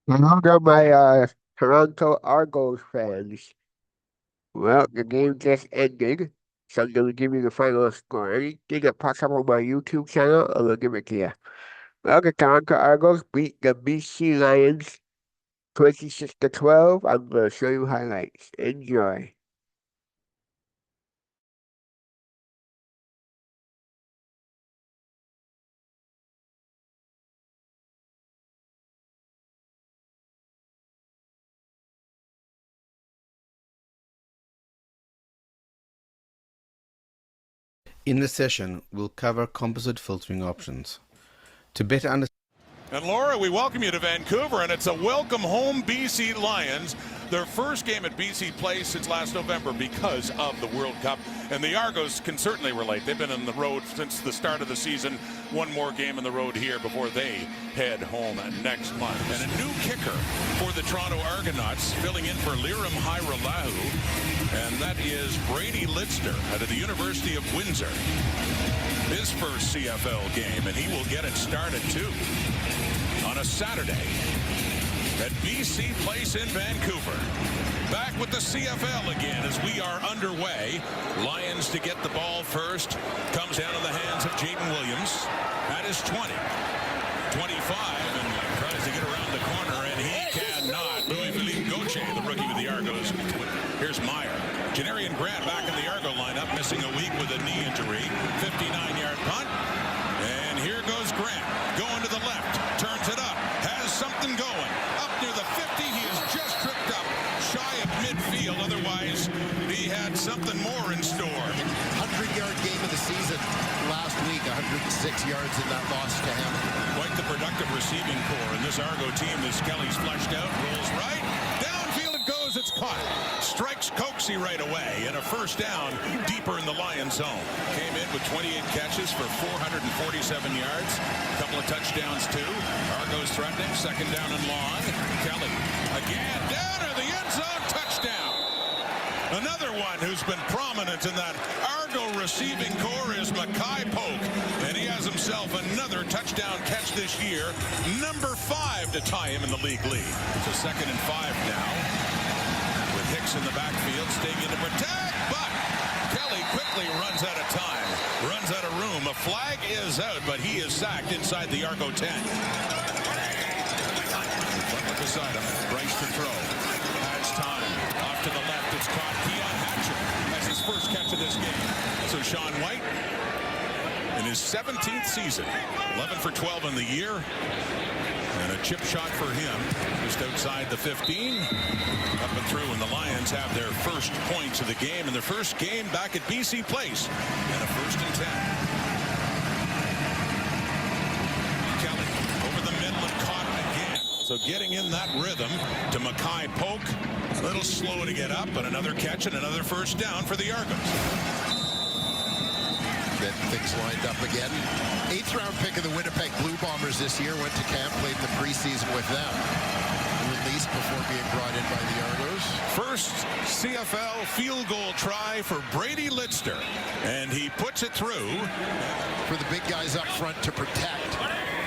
Hello to my Toronto Argos fans. Well, the game just ended, so I'm going to give you the final score. Anything that pops up on my YouTube channel, I'm going to give it to you. Well, the Toronto Argos beat the BC Lions 26-12. I'm going to show you highlights. Enjoy. In this session, we'll cover composite filtering options. To better understand And Laura, we welcome you to Vancouver, and it's a welcome home BC Lions. Their first game at BC Place since last November because of the World Cup. And the Argos can certainly relate. They've been on the road since the start of the season. One more game on the road here before they head home next month. And a new kicker for the Toronto Argonauts, filling in for Liram Hajrullahu. And that is Brady Lidster out of the University of Windsor. His first CFL game, and he will get it started too on a Saturday at BC Place in Vancouver. Back with the CFL again as we are underway. Lions to get the ball first. Comes down in the hands of Jaden Williams at his 20. 25 and tries to get around the corner, and he cannot. Louis-Philippe Gauthier, the rookie with the Argos. Here's Meyer. Janarian Grant back in the Argo lineup, missing a week with a knee injury. 59-yard punt. And here goes Grant. Going to the left. Turns it up. Has something going. Up near the 50. He is just tripped up. Shy of midfield. Otherwise, he had something more in store. 100-yard game of the season last week. 106 yards in that loss to him. Quite the productive receiving core. And this Argo team, as Kelly's fleshed out, rolls right. Downfield it goes. It's caught. Strikes Coxie right away, and a first down deeper in the Lions zone. Came in with 28 catches for 447 yards. A couple of touchdowns too. Argos threatening, second down and long. Kelly again down in the end zone, touchdown. Another one who's been prominent in that Argo receiving core is Mackay Polk, and he has himself another touchdown catch this year, number 5 to tie him in the league lead. So second and 5 now. Hicks in the backfield, staying in to protect, but Kelly quickly runs out of time, runs out of room. A flag is out, but he is sacked inside the Argo 10. Beside him, Bryce to throw. Has time. Off to the left, it's caught. Keon Hatcher has his first catch of this game. So Sean White, in his 17th season, 11 for 12 in the year. And a chip shot for him, just outside the 15. Up and through, and the Lions have their first points of the game, and their first game back at BC Place. And a first and 10. Kelly over the middle and caught again. So getting in that rhythm to Mackay Polk. A little slow to get up, but another catch and another first down for the Argos. Getting things lined up again. 8th round pick of the Winnipeg Blue Bombers this year. Went to camp, played in the preseason with them. Released before being brought in by the Argos. First CFL field goal try for Brady Lidster. And he puts it through. For the big guys up front to protect,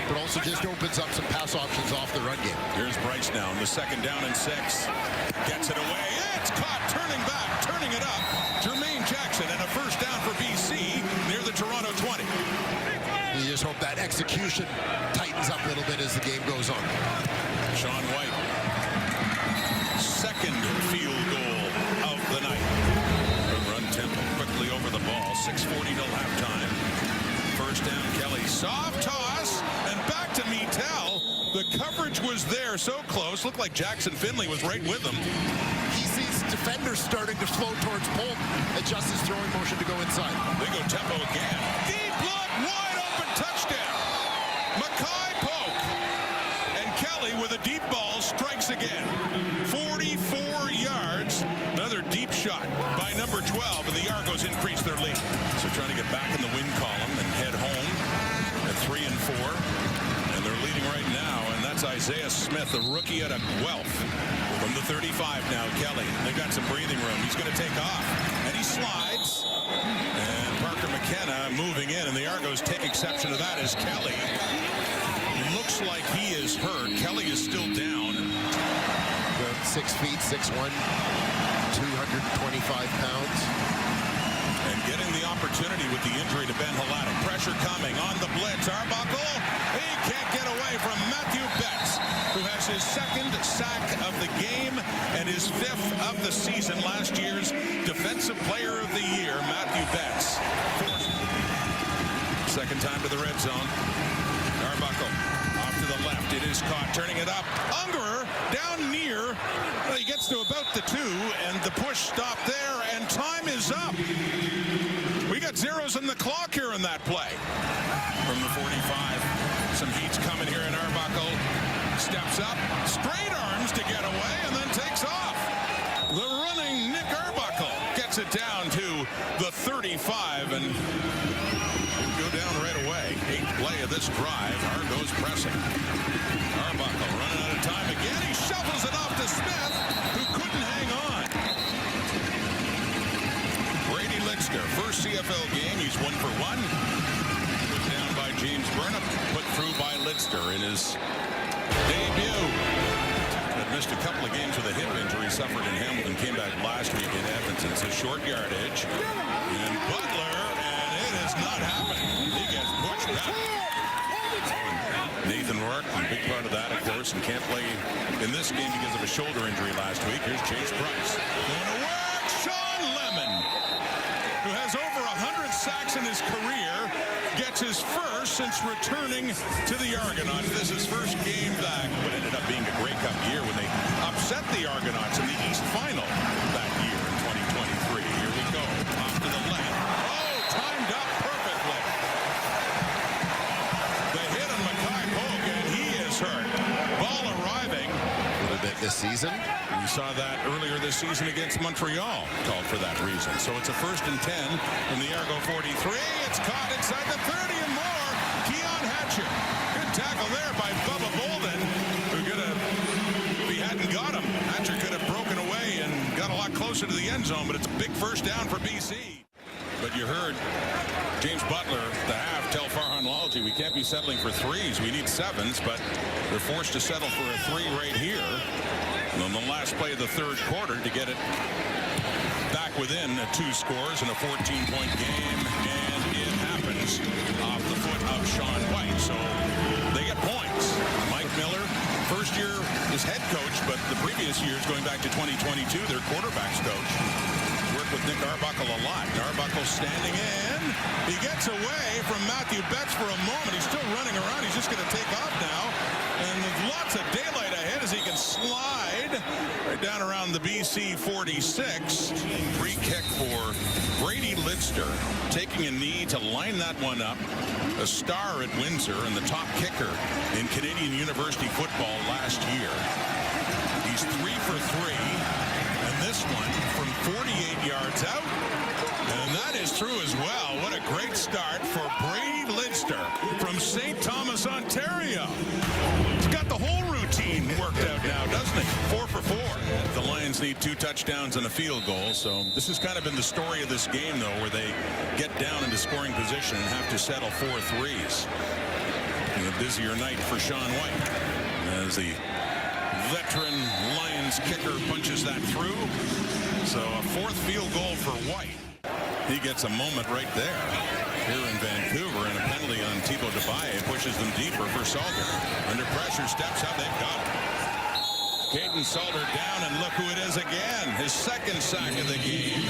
but also just opens up some pass options off the run game. Here's Bryce now in the second down and 6. Gets it away. It's caught, turning back, turning it up. Jermaine Jackson, and a first down for BC near the Toronto 20. You just hope that execution tightens up a little bit as the game goes on. Sean White, second field goal of the night. Run tempo quickly over the ball. 6:40 till halftime. First down, Kelly. Soft toss, and back to Metel. The coverage was there, so close. Looked like Jackson Finley was right with him. He sees defenders starting to flow towards Polk. Adjusts his throwing motion to go inside. They go tempo again. Deep look, wide open touchdown. Mackay Polk. And Kelly with a deep ball strikes again. 44 yards. Another deep shot by number 12, and the Argos increase their lead. So trying to get back in the win column and head home at 3 and 4. And they're leading right now, and that's Isaiah Smith, the rookie out of Guelph. From the 35 now, Kelly. They've got some breathing room. He's going to take off. And he slides. And Parker McKenna moving in, and the Argos take exception to that as Kelly looks like he is hurt. Kelly is still down. 6 feet, 6'1", 225 pounds. And getting the opportunity with the injury to Ben Haladic. Pressure coming on the blitz. Arbuckle, he can't get away from Matthew Betts, who has his second sack of the game and his 5th of the season. Last year's Defensive Player of the Year, Matthew Betts. Second time to the red zone. Arbuckle off to the left. It is caught. Turning it up. Ungerer down near. Well, he gets to about the 2, and the push stopped there, and time is up. We got zeros in the clock here in that play. From the 45. Some heat's coming here in Arbuckle. Steps up. Straight arms to get away, and then takes off. The running Nick Arbuckle gets it down to the 35, and go down right away. 8th play of this drive. Argos pressing. Arbuckle running out of time again. He shovels it off to Smith, who couldn't hang on. Brady Lidster, first CFL game. He's 1 for 1. Put down by James Burnham. Put through by Lidster in his debut. Had missed a couple of games with a hip injury suffered in Hamilton. Came back last week in Edmonton. It's a short yardage. And Butler, and it is not happening. He gets pushed back. Nathan Rourke, a big part of that, of course, and can't play in this game because of a shoulder injury last week. Here's Chase Price. Going to work, Sean Lemon, who has over 100 sacks in his career, gets his first since returning to the Argonauts. This is his first game back, but ended up being a Grey Cup year when they upset the Argonauts in the East Final that year in 2023. Here we go, off to the left. Oh, timed up perfectly. The hit on Mackay Pogue, and he is hurt. Ball arriving. A little bit this season. We saw that earlier this season against Montreal, called for that reason. So it's a 1st and 10 from the Argo 43. It's caught inside the 30 and more. Keon Hatcher. Good tackle there by Bubba Bolden, who could have, if he hadn't got him, Hatcher could have broken away and got a lot closer to the end zone, but it's a big first down for BC. But you heard James Butler, the half, tell Farhan Lalji, we can't be settling for 3s. We need 7s, but they're forced to settle for a 3 right here. And on the last play of the 3rd quarter to get it back within 2 scores in a 14-point game, and it happens off the foot of Sean White. So they get points. Mike Miller, first year is head coach, but the previous years, going back to 2022, their quarterbacks coach. Worked with Nick Arbuckle a lot. Arbuckle standing in. He gets away from Matthew Betts for a moment. He's still running around. He's just going to take off now. And with lots of daylight ahead as he can slide right down around the BC 46. Free kick for Brady Lidster, taking a knee to line that one up. A star at Windsor and the top kicker in Canadian University football last year. He's 3 for 3. And this one from 48 yards out. And that is through as well. What a great start for Brady Lidster from St. Thomas, Ontario. He's got the whole routine worked out now, doesn't he? 4 for 4. The Lions need 2 touchdowns and a field goal. So this has kind of been the story of this game, though, where they get down into scoring position and have to settle 4 3s. And a busier night for Sean White as the veteran Lions kicker punches that through. So a 4th field goal for White. He gets a moment right there here in Vancouver, and a penalty on Thibaut Debaye pushes them deeper for Salter. Under pressure, steps up, they've got him. Caden Salter down, and look who it is again. His 2nd sack of the game.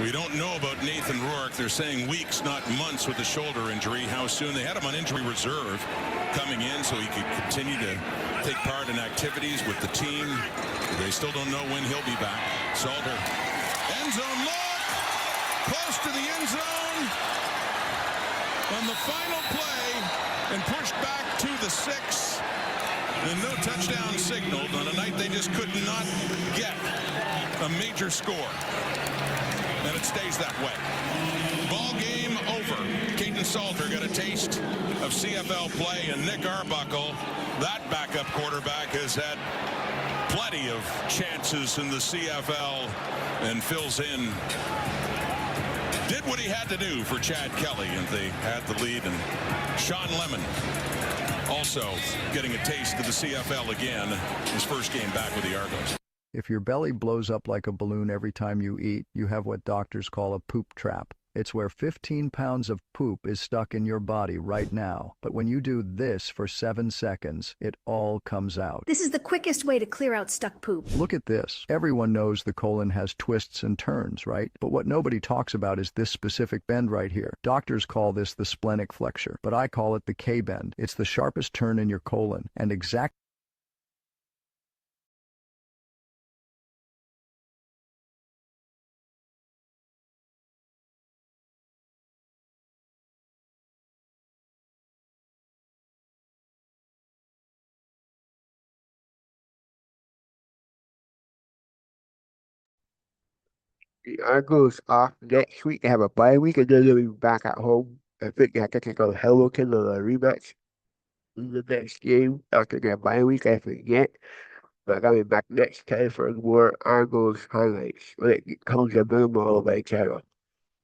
We don't know about Nathan Rourke. They're saying weeks, not months, with the shoulder injury. How soon? They had him on injury reserve coming in so he could continue to take part in activities with the team. They still don't know when he'll be back. Salter, end zone look, close to the end zone. On the final play, and pushed back to the 6. And no touchdown signaled on a night they just could not get a major score. And it stays that way. Ball game over. Caden Salter got a taste of CFL play, and Nick Arbuckle, that backup quarterback, has had plenty of chances in the CFL and fills in. Did what he had to do for Chad Kelly, and they had the lead. And Sean Lemon also getting a taste of the CFL again, his first game back with the Argos. If your belly blows up like a balloon every time you eat, you have what doctors call a poop trap. It's where 15 pounds of poop is stuck in your body right now. But when you do this for 7 seconds, it all comes out. This is the quickest way to clear out stuck poop. Look at this. Everyone knows the colon has twists and turns, right? But what nobody talks about is this specific bend right here. Doctors call this the splenic flexure, but I call it the K-bend. It's the sharpest turn in your colon, and exactly The Argos off next week. They have a bye week and then they'll be back at home. I think they have to take on Hamilton on a rematch in the next game after their bye week. I forget. But I'll be back next time for more Argos highlights when it comes available on my channel.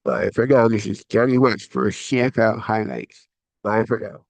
But for now, this is Johnny West for CFL highlights. Bye for now.